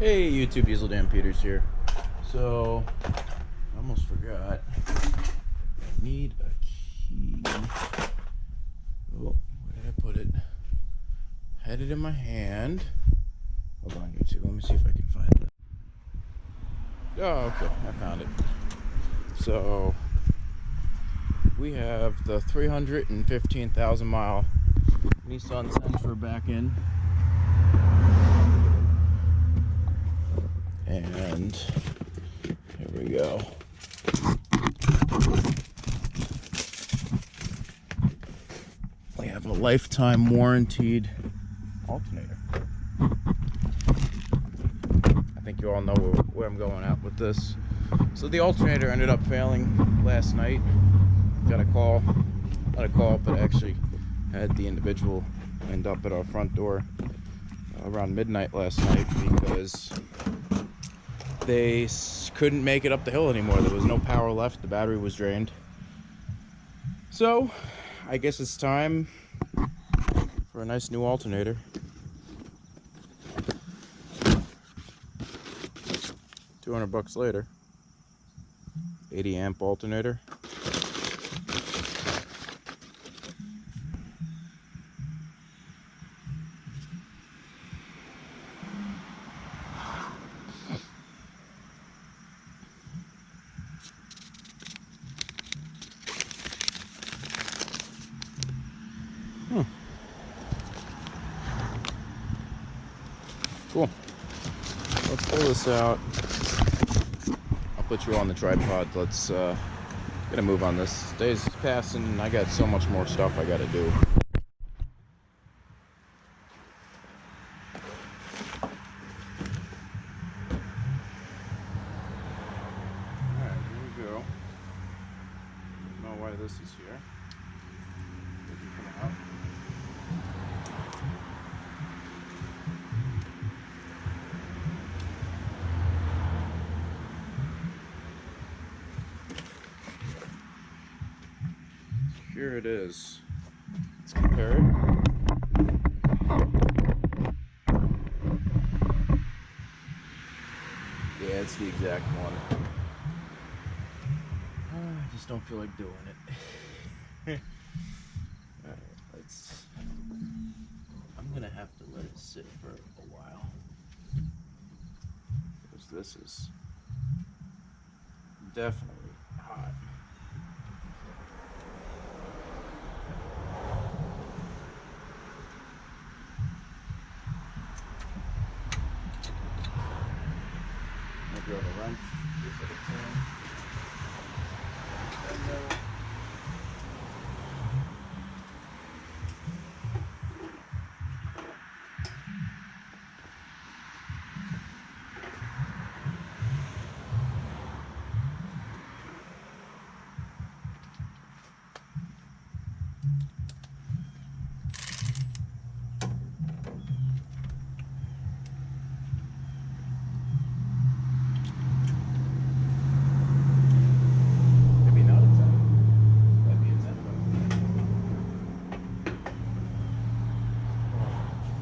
Hey YouTube, Diesel Dan Peters here. So, I almost forgot. I need a key. Oh, where did I put it? Had it in my hand. Hold on YouTube, let me see if I can find it. Oh, okay, I found it. So, we have the 315,000 mile Nissan Sentra back in. And here we go. We have a lifetime warranted alternator. I think you all know where I'm going at with this. So the alternator ended up failing last night. Got a call, not a call, but I actually had the individual end up at our front door around midnight last night because they couldn't make it up the hill anymore. There was no power left. The battery was drained. So I guess it's time for a nice new alternator. $200 later. 80 amp alternator. Cool. Let's pull this out. I'll put you on the tripod. Let's get a move on this. Days passing and I got so much more stuff I gotta do. Alright, here we go. Don't know why this is here. Come out. Here it is. Let's compare it. Yeah, it's the exact one. I just don't feel like doing it. Alright, I'm gonna have to let it sit for a while. Because this is definitely hot. I'll grab a wrench, give it a turn. Maybe not a 10. Might be a 10 though.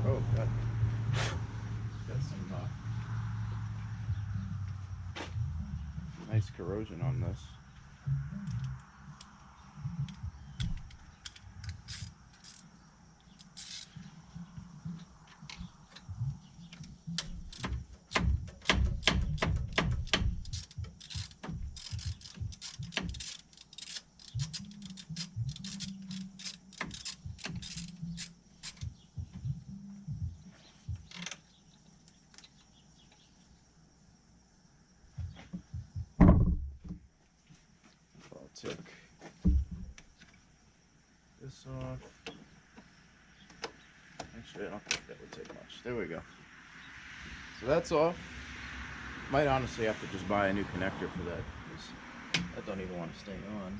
Oh, God. Got some nice corrosion on this. I'll take this off. Actually, I don't think that would take much. There we go. So that's off. Might honestly have to just buy a new connector for that, because I don't even want to stay on.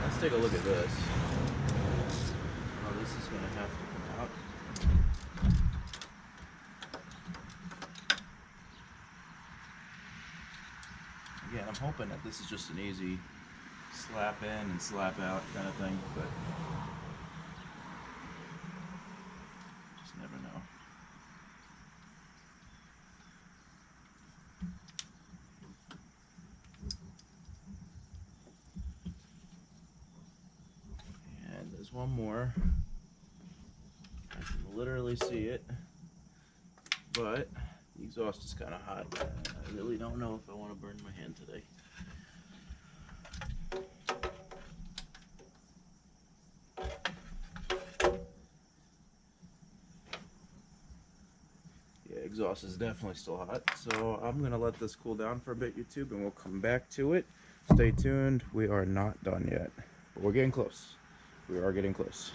Let's take a look at this. Oh, this is going to have to come out. Again, I'm hoping that this is just an easy slap in and slap out kind of thing, but one more. I can literally see it, but the exhaust is kind of hot. I really don't know if I want to burn my hand today. Yeah, exhaust is definitely still hot, so I'm gonna let this cool down for a bit, YouTube, and we'll come back to it. Stay tuned. We are not done yet, but we're getting close. We are getting close.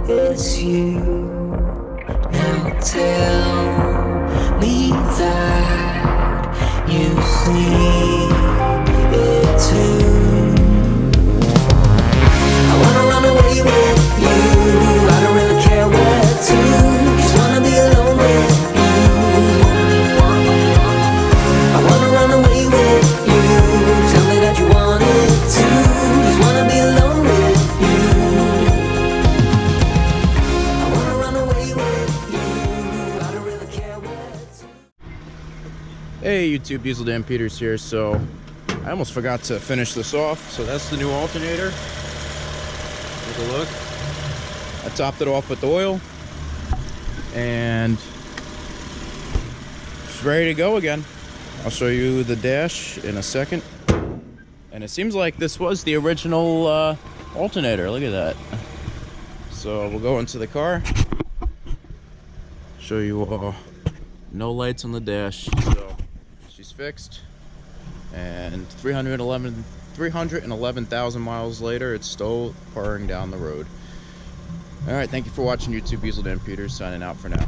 It's you. Now tell me that you see it too. I wanna run away with you. I don't really care where to. Just wanna be alone with you. I wanna run away with you. Tell me that you want it too. Just wanna be alone with you. I wanna run away with you. I don't really care where to. Hey YouTube, Diesel Dan Peters here. So I almost forgot to finish this off. So that's the new alternator. Take a look. I topped it off with oil and it's ready to go again. I'll show you the dash in a second. And it seems like this was the original alternator. Look at that. So we'll go into the car. Show you all. No lights on the dash. So she's fixed. And 311,000 miles later, it's still purring down the road. All right, thank you for watching YouTube. Diesel Dan Peters signing out for now.